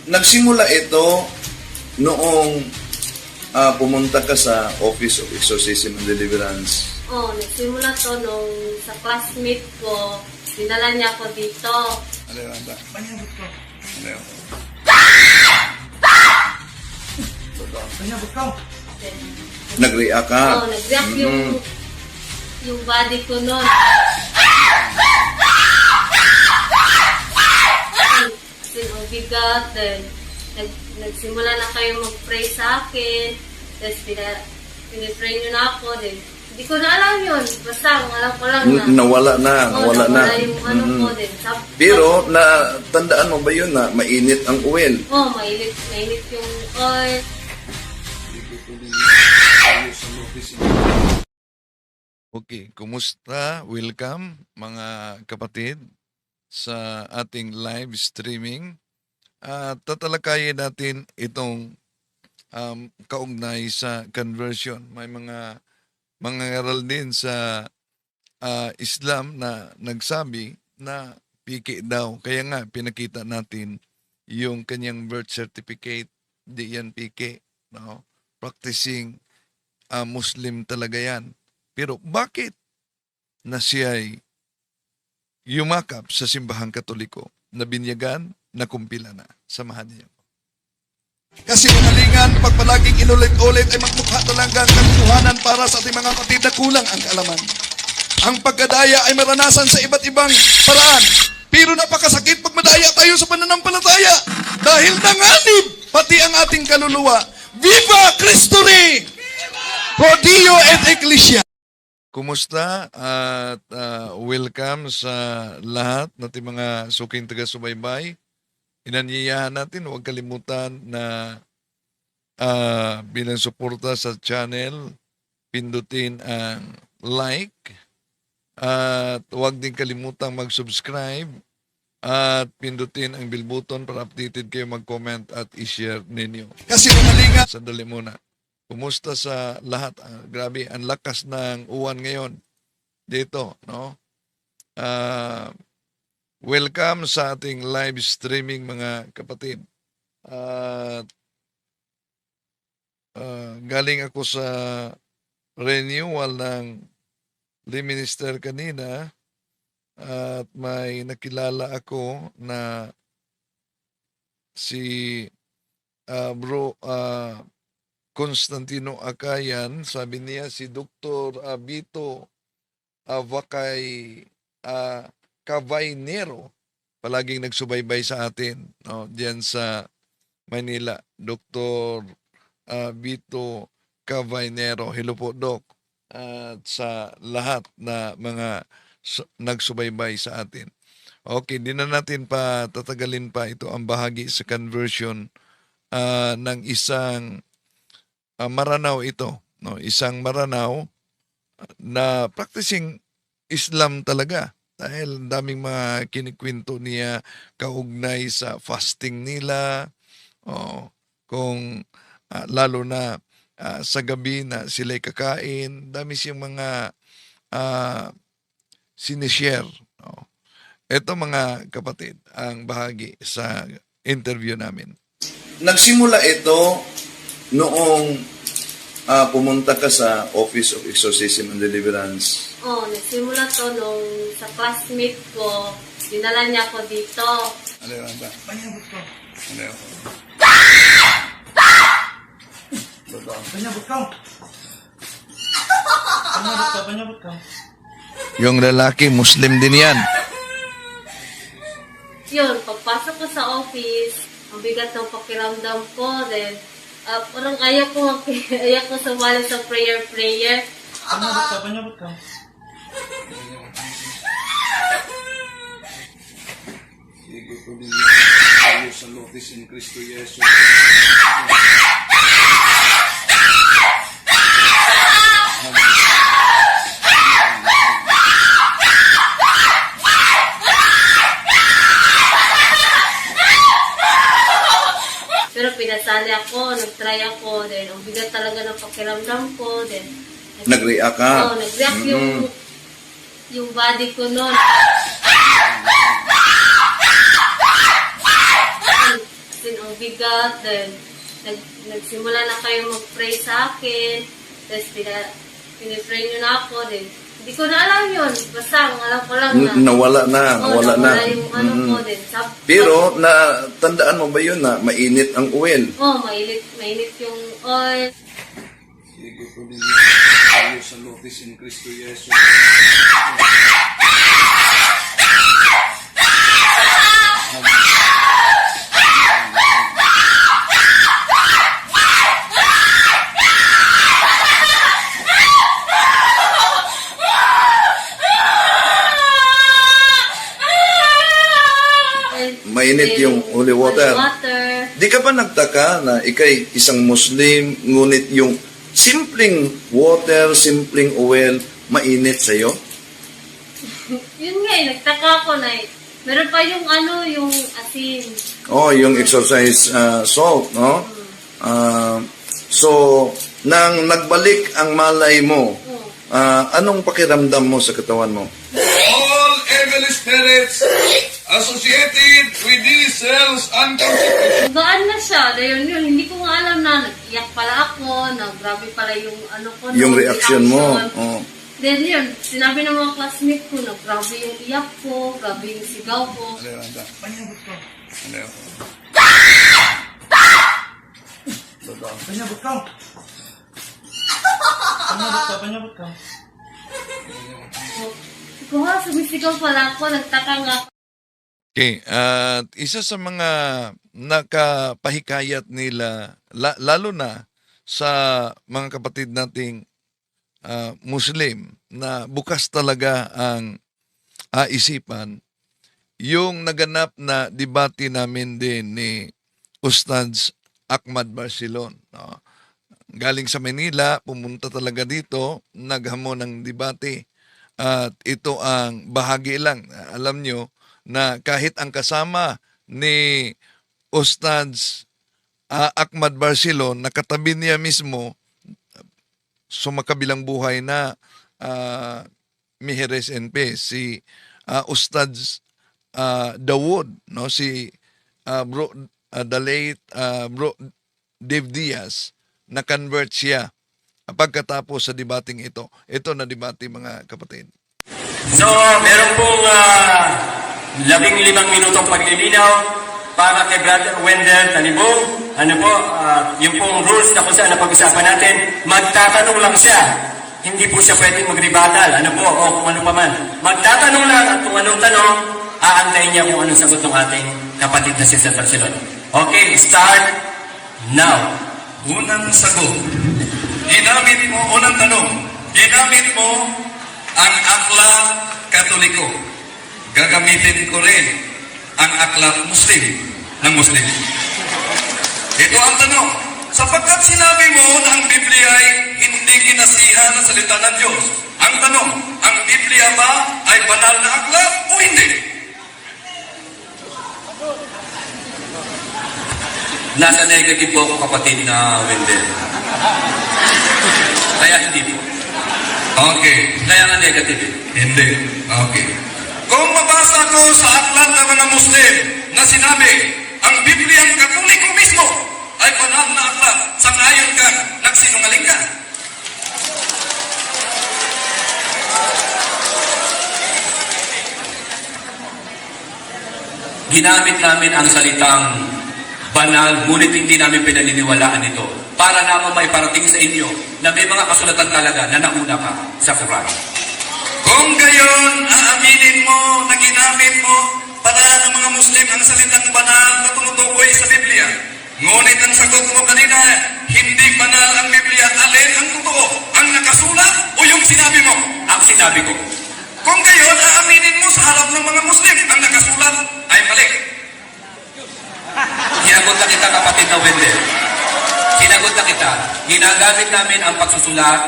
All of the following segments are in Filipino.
Nagsimula ito noong pumunta ka sa Office of Exorcism and Deliverance. Nagsimula to nung sa classmate ko, dinala niya ako dito. Ano yun, anda? Panyabot ko. Ano yun? Panyabot ko. Nag-react ka? Nag-react yung body ko nun. Ang bigat, then nagsimula na kayo mag-pray sa akin, tapos pinipray nyo na ako, then hindi ko na alam yun. Basta, alam ko lang na. Nawala na. Nawala yung ano ko, then Pero, tandaan mo ba yun na mainit ang oil? mainit yung oil. Okay, kumusta? Welcome mga kapatid sa ating live streaming. At tatalakayin natin itong kaugnay sa conversion. May mga ngaral din sa Islam na nagsabi na piki daw. Kaya nga pinakita natin yung kanyang birth certificate, di yan piki. No? Practicing Muslim talaga yan. Pero bakit na siya'y yumakap sa simbahang Katoliko na binyagan, na kumpila na? Samahan niyo. Kasi umalingan, pag palaging inulit-ulit ay magmukha talaga ang katotohanan para sa ating mga kapatid na kulang ang kaalaman. Ang pagkadaya ay maranasan sa iba't ibang paraan. Pero napakasakit pag madaya tayo sa pananampalataya dahil nanganib pati ang ating kaluluwa. Viva Cristo Rey! Pro Dio et Ecclesia! Kumusta at welcome sa lahat nating mga suking taga-subaybay. Inanyayahan natin, huwag kalimutan na bilang suporta sa channel, pindutin ang like at huwag din kalimutang mag-subscribe at pindutin ang bell button para updated kayo mag-comment at i-share ninyo. Kasi umalingan, sandali muna. Kumusta sa lahat? Grabe, ang lakas ng uwan ngayon dito, no? Welcome sa ating live streaming mga kapatid. Galing ako sa renewal ng lay minister kanina at may nakilala ako na si Bro Constantino Akayan. Sabi niya si Dr. Vito Cavainero, palaging nagsubaybay sa atin, no, diyan sa Manila. Dr. Vito Cavainero. Hello po, Doc. At sa lahat na mga nagsubaybay sa atin. Okay, di na natin pa tatagalin pa. Ito ang bahagi sa conversion ng isang Maranaw ito. No? Isang Maranaw na practicing Islam talaga. Dahil daming mga kinikwento niya kaugnay sa fasting nila. Kung lalo na sa gabi na sila'y kakain. Dami siyang mga sinishare. No? Ito mga kapatid, ang bahagi sa interview namin. Nagsimula ito noong pumunta ka sa Office of Exorcism and Deliverance. Nagsimula to nung sa classmate ko, dinala niya ako dito. Ano yun, anda? Panyabot ko. Ano yun? Panyabot ko. Panyabot ko. Yung lalaki, Muslim din yan. Yun, pagpasok ko sa office, ang bigat ng pakiramdam ko, then parang ayaw ko sumali sa prayer. Panyabot ko. Sige ko din tayo sa lotis in Cristo Jesus. Pero pinasali ako, nag-try ako, then ang bigat talaga ng pakiramdam ko, then Nag-react ka? nag-react yung body ko nun. Then ang mabigat. Then, nagsimula na kayo mag-pray sa akin. Tapos, pinipray nyo na ako. Then, hindi ko na alam yun. Basta, ang alam ko lang na. Nawala na, nawala na. Nawala yung ano ko. Then, Pero, tandaan mo ba yun na mainit ang oil? mainit yung oil. Sige po ninyo tayo sa lotis in Cristo Jesus. Mainit yung holy water. Di ka ba nagtaka na ikay isang Muslim, ngunit yung simpleng water, simpleng oil, mainit sa'yo? Yun nga nagtaka ko na meron pa yung yung asin. Oh, yung exercise salt, no? So, nang nagbalik ang malay mo, anong pakiramdam mo sa katawan mo? All evil spirits associated with these cells and constitutions. Gaan na siya. Dahil yun, hindi ko nga alam na nag-iyak pala ako, na grabe pala yung ko. Yung reaction mo. Oh. Then yun, sinabi ng mga classmate ko na grabe yung iyak ko, grabe yung sigaw ko. Panyabot ka. Dadaan. Panyabot ka. Panyabot ka. Ko ha, sumisigaw pala ako, nagtaka nga. Okay, at isa sa mga nakapahikayat nila, lalo na sa mga kapatid nating Muslim, na bukas talaga ang isipan, yung naganap na debate namin din ni Ustads Ahmad Barcelon. No? Galing sa Manila, pumunta talaga dito, naghamon ng debate. At ito ang bahagi lang. Alam nyo, na kahit ang kasama ni Ustads Ahmad Barcelon, nakatabi niya mismo, sumakabilang buhay na Miheres NP, si Ustads Dawood, no? Si the late Bro Dave Diaz, na-convert siya pagkatapos sa debating ito. Ito na debate, mga kapatid. So, meron pong 15 minutong paglilinaw para kay Brother Wendell Tanibong. Yung pong rules na kung saan napag-usapan natin, magtatanong lang siya. Hindi po siya pwedeng magribatal. O kung ano pa man. Magtatanong lang at kung anong tanong, aantayin niya kung anong sagot ng ating kapatid na si Sir Barcelona. Okay, start now. Unang sagot. Unang tanong. Ginamit mo ang aklat Katoliko. Gagamitin ko rin ang aklat Muslim ng Muslim. Ito ang tanong. Sapagkat sinabi mo na ang Biblia ay hindi kinasihan ng salita ng Diyos. Ang tanong, ang Biblia ba ay banal na aklat o hindi? Nasa negative po ako, kapatid na Wendell. Kaya hindi po. Okay. Kaya nga negative. Hindi. Okay. Kung mabasa ko sa aklat ng mga Muslim na sinabi, ang Bibliang Katoliko mismo ay banal na aklat, sangayon ka, nagsinungaling ka. Ginamit namin ang salitang banal, ngunit hindi namin pinaniniwalaan ito para naman may parating sa inyo na may mga kasulatan talaga na nauna ka sa Quran. Kung gayon, aaminin mo na ginamit mo para ng mga Muslim ang salitang banal na tumutukoy sa Biblia. Ngunit ang sagot mo kanina, hindi banal ang Biblia. Alin ang totoo? Ang nakasulat o yung sinabi mo? Ang sinabi ko, Kung gayon, aaminin mo sa harap ng mga Muslim ang nakasulat ay mali. sinagot na kita, kapatid na Wendell. Sinagot na kita. Ginagamit namin ang pagsusulat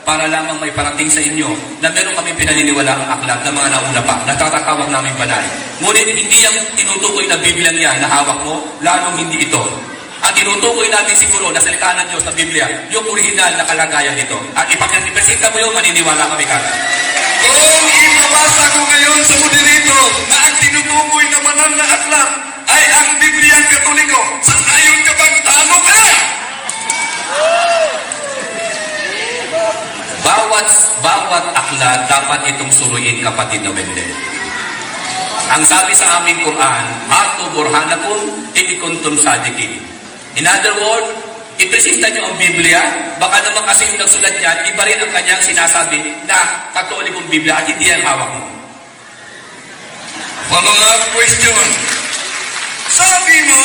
para lamang may parating sa inyo na meron kami pinaniniwala ang aklat na mga nauna pa, natatatawag namin banal. Ngunit hindi yung tinutukoy na Biblia niya na hawak mo, lalong hindi ito. Ang tinutukoy natin siguro na salita ng Diyos sa Biblia, yung original na kalagayan nito. At ipag-representa mo yun, maniniwala kami kagad. Kung ipabasa ko ngayon sa moderator na ang tinutukoy na banal na aklat ay ang Bibliang Katoliko, sang ayon ka ba dapat itong suruin, kapatid na Wendell. Ang sabi sa aming Quran, Hatu burhanakum in kuntum sadiqin. In other words, ipresenta niyo ang Biblia, baka naman kasi yung nagsulat niyan, iba rin ang kanyang sinasabi na Katolikong Biblia at hindi ang hawak mo. Follow-up question. Sabi mo,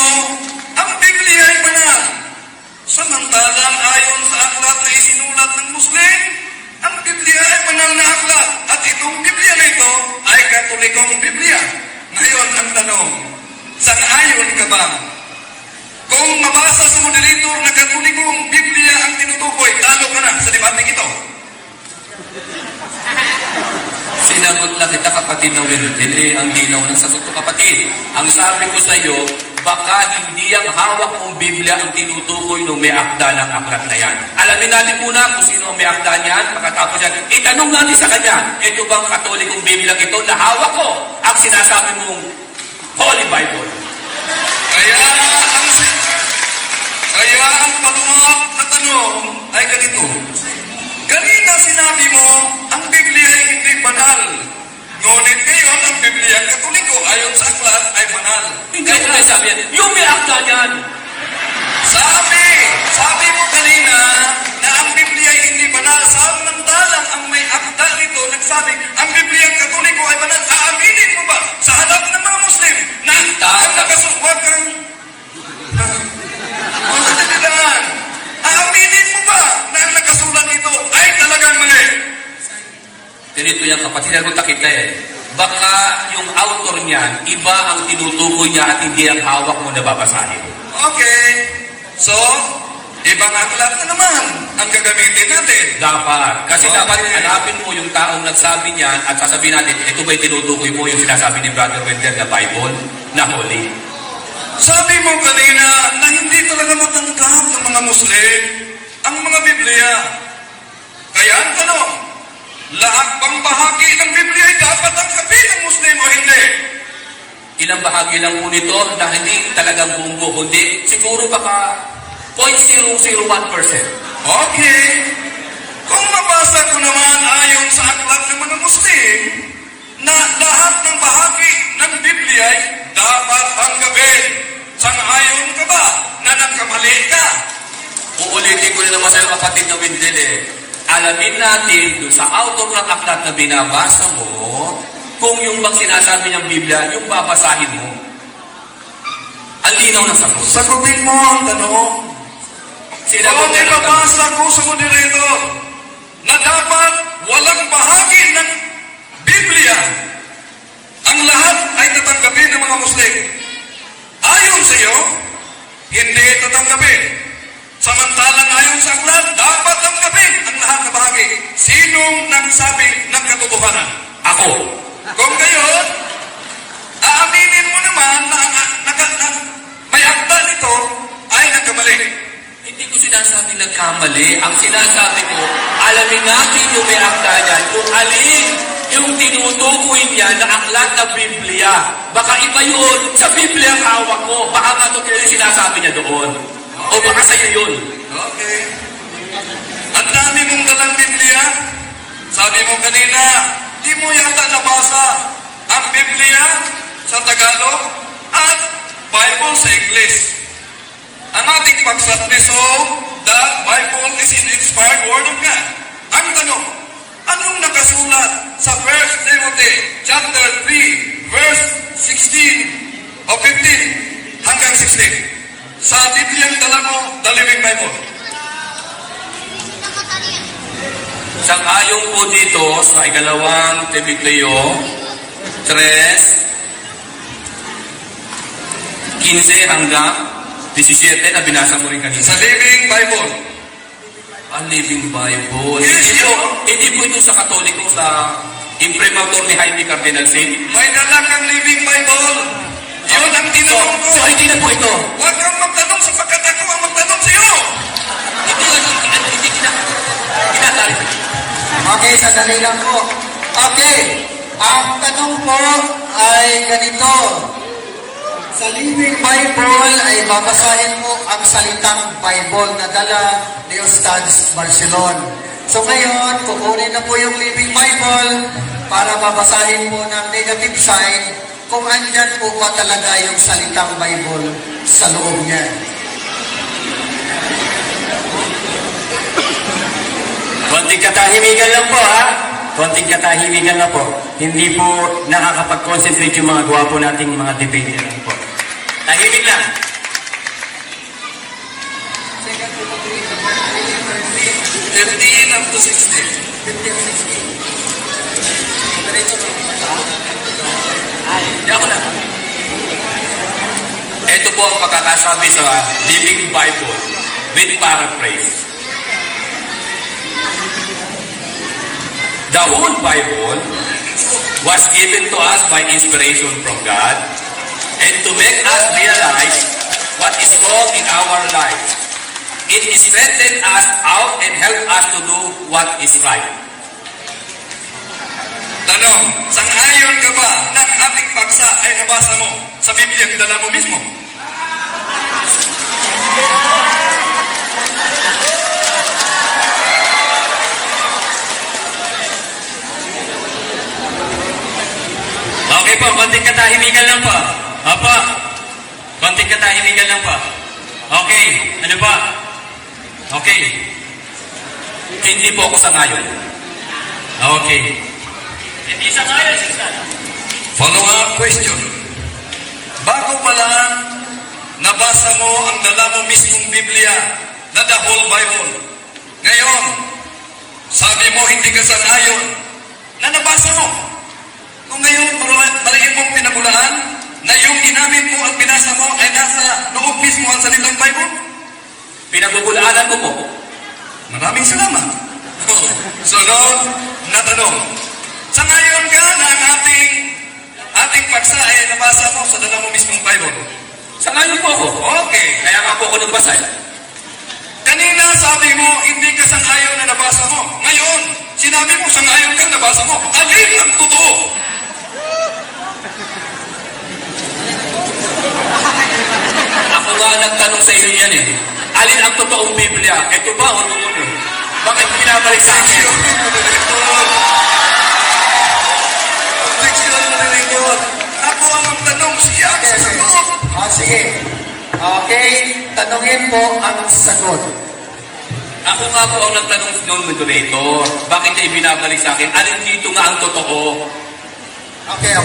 ang Biblia ay banal. Samantalang ayon sa aklat na isinulat ng Muslim, ang Biblia ay banal na aklat. At itong Biblia na ito ay Katolikong Biblia. Ngayon ang tanong, sang-ayon ka ba? Kung mabasa sa moderator na Katolikong Biblia ang tinutukoy, talo ka na sa debating ito. Sinagot na kita, kapatid na Wendell, ang linaw ng sagot ko, kapatid. Ang sabi ko sa iyo, baka hindi ang hawak mong Biblia ang tinutukoy nung may akda ng aklat na yan. Alamin natin muna kung sino ang may akda niyan, pagkatapos yan, itanong natin sa kanya, ito bang Katolikong Biblia ito na hawak ko ang sinasabi mong Holy Bible? Kaya ang patuwag na tanong ay ganito. Kanina sinabi mo, ang Biblia ay hindi banal. Ngunit ngayon, ang Biblia Katoliko ayon sa aklat ay banal. Hindi ko na sabi yan. Yung may akda niyan. Sabi mo kanina na ang Biblia ay hindi banal. Samantalang ang may akda nito nagsabi, ang Biblia Katoliko ay banal. Aaminin mo ba sa harap ng mga Muslim na ang nakasuwag kang... Aaminin mo ba na ang nakasulat nito ay talagang mali? Ganito yan, kapatid, nagunta kita baka yung author niyan, iba ang tinutukoy niya at hindi ang hawak mo na babasahin. Okay. So, ibang aklat na naman ang gagamitin natin. Dapat. Kasi Okay. dapat hanapin mo yung taong nagsabi niyan at sasabihin natin, ito ba'y tinutukoy mo yung sinasabi ni Brother Wendell na Bible na holy? Sabi mo kanina na hindi talaga matanggap ng mga Muslim ang mga Biblia. Kaya ang tanong, lahat bang bahagi ng Biblia ay dapat tanggapin ng Muslim o hindi? Ilang bahagi lang po nito na hindi talagang buong buo, kundi siguro baka 0.001%. Okay. Kung mabasa ko naman ayon sa aklat ng mga Muslim na lahat ng bahagi ng Biblia ay dapat tanggapin. Sang-ayon ka ba na nagkamali ka? Uulitin ko na naman sa'yo, kapatid na Wendell Alamin natin doon sa author ng aklat na binabasa mo, kung yung bang sinasabi niyang Biblia, yung babasahin mo. Ang linaw na sagot. Sagutin mo ang tanong. Sinagot Kung niya ng tanong. nabasa ko sa moderator na dapat walang bahagi ng Biblia, ang lahat ay tatanggapin ng mga Muslim. Ayon sa iyo, hindi tatanggapin. Samantalang ayon sa aklat, dapat tanggapin ang lahat na bahagi. Sinong nagsabi ng katotohanan? Ako. Kung gayon, aaminin mo naman na may akda nito ay nagkamali. Hindi ko sinasabi nagkamali. Ang sinasabi ko, alamin natin yung may akda niyan kung alin yung tinutukoy niya na aklat na Biblia. Baka iba yun sa Biblia ang hawak ko. Baka nga ito yung sinasabi niya doon. O baka sa'yo yun. Okay. Ang dami mong dalang Biblia. Sabi mo kanina, di mo yata nabasa ang Biblia sa Tagalog at Bible sa English. Ang ating pagsatli, so, the Bible is an inspired word of God. Ang tanong, anong nakasulat sa 1 Timothy chapter 3, verse 16 o 15 hanggang 16? Sa Bibliang dala mo, the Living Bible. Sang-ayon po dito sa ikalawang Timoteo 3:15 hanggang 17 na binasa mo rin kanina. Sa Living Bible. Ang Living Bible. Yes, Hindi po ito sa Katoliko, sa imprimatur ni Jaime Cardinal Sin. May dala kang Living Bible. Yun ang tinanong ko. So, hindi na po ito. Huwag kang magtanong sapagkat ako ang magtanong sa iyo. Hindi kinatali. Okay, sandali lang po. Okay, ang tanong po ay ganito. Sa Living Bible ay babasahin mo ang salitang Bible na dala ni Ustad Barcelon. So ngayon, kukunin na po yung Living Bible para babasahin po ng negative side kung andyan po ba talaga yung salitang Bible sa loob niya. Konting katahimikan lang po, ha? Konting katahimikan lang po. Hindi po nakakapag-concentrate yung mga gwapo nating mga debater lang po. Tahimik lang. 15 up to 16. Ako na. Ito po ang pagkakasabi sa Living Bible with paraphrase. The whole Bible was given to us by inspiration from God and to make us realize what is wrong in our lives. It strengthens us out and helps us to do what is right. Tanong, sang-ayon ka ba ng ating paksa ay nabasa mo sa Biblia ang dala mo mismo? Okay po, konting katahimikan lang po. Opo. Konting katahimikan lang po. Okay, ano pa? Okay. Hindi po ako sangayon. Okay. Hindi sangayon, sister. Follow-up question. Bago pa lang nabasa mo ang dala mo mismong Biblia na the whole Bible. Ngayon, sabi mo hindi ka sang-ayon na nabasa mo. Kung ngayon, baliin mong pinagulaan na yung ginamit mo at binasa mo ay nasa loob mismo ang salitang Bible. Pinagugulaanan ko po. Maraming salamat. Sunod na tanong. Sa ngayon ka na ang ating paksa ay nabasa mo sa dala mo mismong Bible. Sangayon po ako. Okay. Kaya nga po ako nagbasa. Kanina sabi mo, hindi ka sang-ayon na nabasa mo. Ngayon, sinabi mo, sang-ayon ka nabasa mo. Alin ang totoo? Ako nga nagtanong sa iyo yan eh. Alin ang totoong Biblia? Ito ba o noon yun? Bakit pinabalik sa akin? Objection mo na lingkod. Ako ang magtanong, siya ang sasagot. Sige. Okay, tanungin po ang sagot. Ako nga po ang nagtanong noon, moderator. Bakit niya ibinabalik sa akin? Alin dito nga ang totoo? Okay.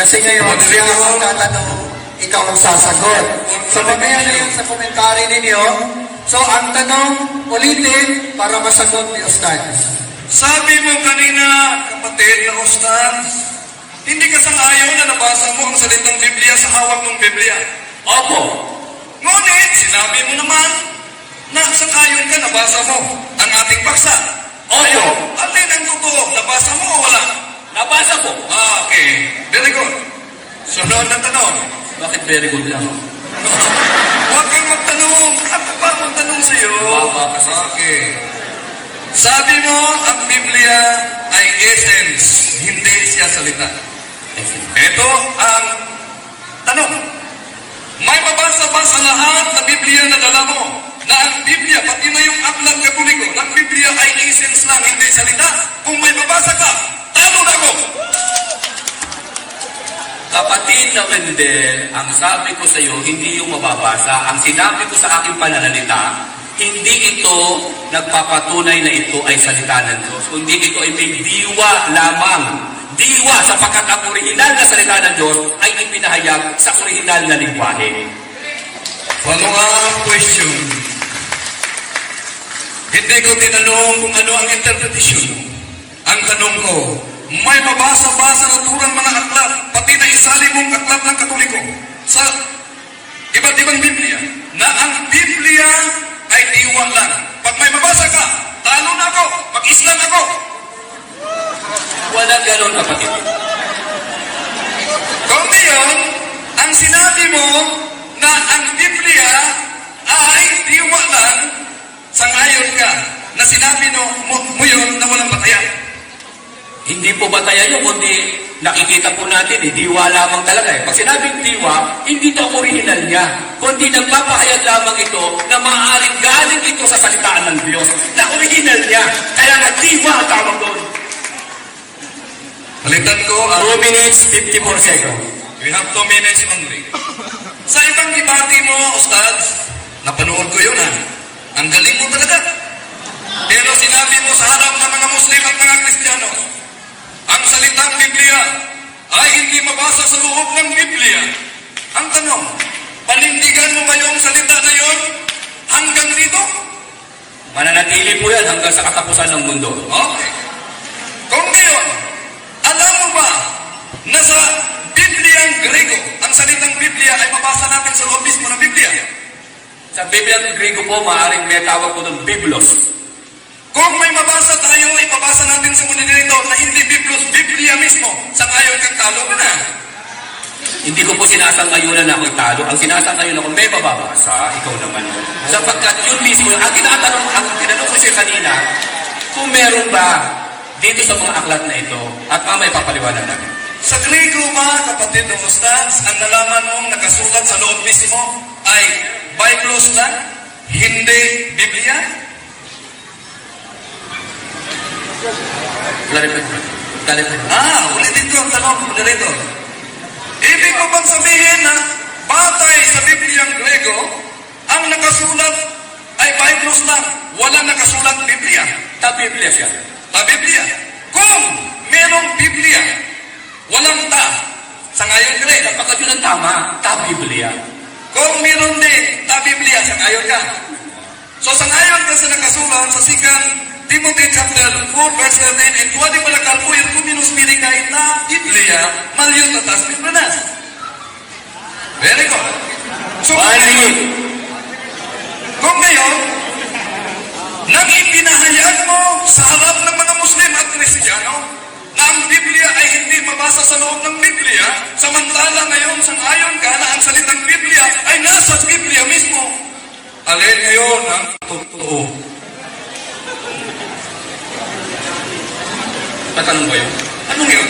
Kasi ngayon, siya ang tatanong, ikaw ang sasagot. So, mamaya na yun sa komentary ninyo. So, ang tanong, ulitin para masagot ni Ustad. Sabi mo kanina, kapatid na Ustaz, hindi ka sang-ayon na nabasa mo ang salitang Biblia sa hawak ng Biblia. Opo. Ngunit, sinabi mo naman na sang-ayon ka nabasa mo ang ating paksa. Opo. Ngayon, alin ang totoo? Nabasa mo o wala? Nabasa ko. Okay. Very good. Sunod na tanong. Bakit very good lang? Huwag kang magtanong. Ako pa magtanong sa iyo. Baba kasi. Okay. Sabi mo, ang Biblia ay essence, hindi siya salita. Ito ang tanong. May mabasa ba sa lahat na Biblia na dala mo na ang Biblia, pati na yung aklat katoliko, ng Biblia ay essence lang, hindi salita? Kung may mabasa ka, talo na ko! Kapatid na Wendel, ang sabi ko sa iyo, hindi yung mababasa. Ang sinabi ko sa aking pananalita, hindi ito nagpapatunay na ito ay salita ng Diyos. Kundi ito ay may diwa lamang. Diwa sapagkat ang orihinal na salita ng Diyos ay ipinahayag sa orihinal na lingwahe. Follow-up question. Hindi ko tinanong kung ano ang interpretation mo. Ang tanong ko, may mabasa ba sa naturang mga aklat, pati na isali mong aklat ng Katoliko, sa iba't ibang Biblia, na ang Biblia ay diwa lang. Pag may mabasa ka, talo na ako, mag-Islam ako. Wala ganon, kapatid. Kung ngayon, ang sinabi mo na ang Biblia ay diwa lang, sangayon ka, na sinabi mo yun na walang batayan. Hindi po batayan yun, kundi nakikita po natin, diwa lamang talaga eh. Pag sinabing diwa, hindi ito ang original niya, kundi nagpapahayag lamang ito na maaaring galing ito sa salitaan ng Diyos, na original niya. Kaya nga diwa ang tawag doon. Palitan ko ang 2 minutes, 54 seconds. We have 2 minutes only. Sa ibang debate mo, Ustad, napanood ko yun ha. Ang galing mo talaga. Pero sinabi mo sa harap ng mga Muslim at mga Kristiyano, ang salitang Biblia ay hindi mabasa sa loob ng Biblia. Ang tanong, panindigan mo ba yung salita na yun hanggang dito? Mananatili po yan hanggang sa katapusan ng mundo. Okay. Kung ngayon, alam mo ba na sa Bibliang Grego, ang salitang Biblia ay mabasa natin sa loob mismo ng Biblia? Sa Biblia ng Griego po, maaaring may tawag po ng Biblos. Kung may mabasa tayo, ipabasa natin sa muli nito na hindi Biblos, Biblia mismo. Sa ngayon kang talo ka na. Hindi ko po sinasangayunan na ako'y talo. Ang sinasangayunan ko, may mababasa, ikaw naman. Sapagkat yun mismo, ang tinanong ko siya kanina, kung meron ba dito sa mga aklat na ito, at mamay papaliwanag natin. Sa Grego ba, kapatid ng Ustads, ang nalaman mong nakasulat sa loob mismo ay Biblos lang, hindi Biblia? Ulitin ko ang tanong, moderator. Ibig ko bang sabihin na batay sa Bibliang Grego, ang nakasulat ay Biblos lang, walang nakasulat Biblia? Ta-Biblia siya. Ta-Biblia. Kung merong Biblia, walang ta, sa ngayon ka rin. Kapag yun ang tama, ta-Biblia. Kung meron din ta-Biblia, sa ngayon ka. So sa ngayon ka sa nakasulat sa Second Timothy chapter 4 verse 13, and tuwa di pala kalpo yung kuminus mirikay na Biblia, malyot na tas Biblianas. Very good. So kung ngayon, nang ipinahayag mo sa harap ng mga Muslim at Kristiyano na ang Biblia ay hindi mabasa sa loob ng Biblia, samantala ngayon sang-ayon ka na ang salitang Biblia ay nasa Biblia mismo. Alin ngayon ang totoo? Tatanong ko yun. Anong yun?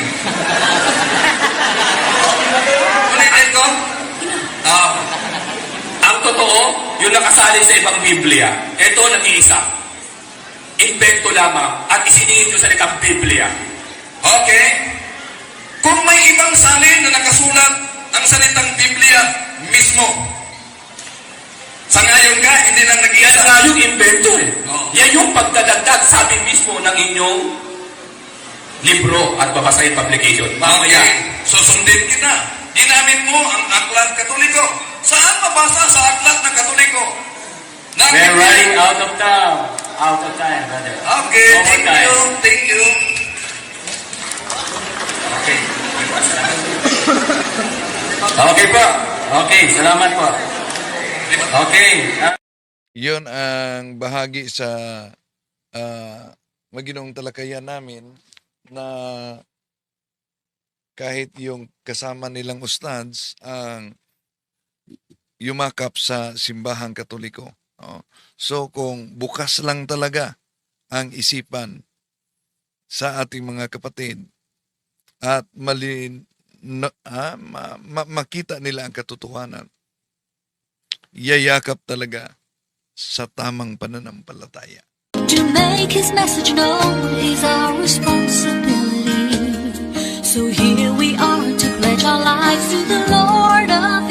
Ulitin ko? Ang totoo, yung nakasalin sa ibang Biblia, ito nag-iisa. Invento lamang at isiningin yung salitang Biblia. Okay. Kung may ibang salin na nakasulat ang salitang Biblia mismo, sa ngayon ka, hindi lang Yan nag-iisa. nga yung invento eh. Oo. Yan yung pagdadagdag, sabi mismo ng inyong libro at babasahin publication. Mamaya, Okay. Susundin kita. Ginamit mo ang aklat katoliko. Saan mabasa sa aklat ng katoliko? we're running out of time. Out of time, brother. Okay, Over thank time. you. Thank you. Okay. Okay po. Okay, salamat po. Okay. Yun ang bahagi sa maginong talakayan namin na kahit yung kasama nilang ustads ang yumakap sa simbahang katoliko. So kung bukas lang talaga ang isipan sa ating mga kapatid at makita nila ang katotohanan, yayakap talaga sa tamang pananampalataya. To make his message known is our responsibility. So here we are to pledge our lives to the Lord of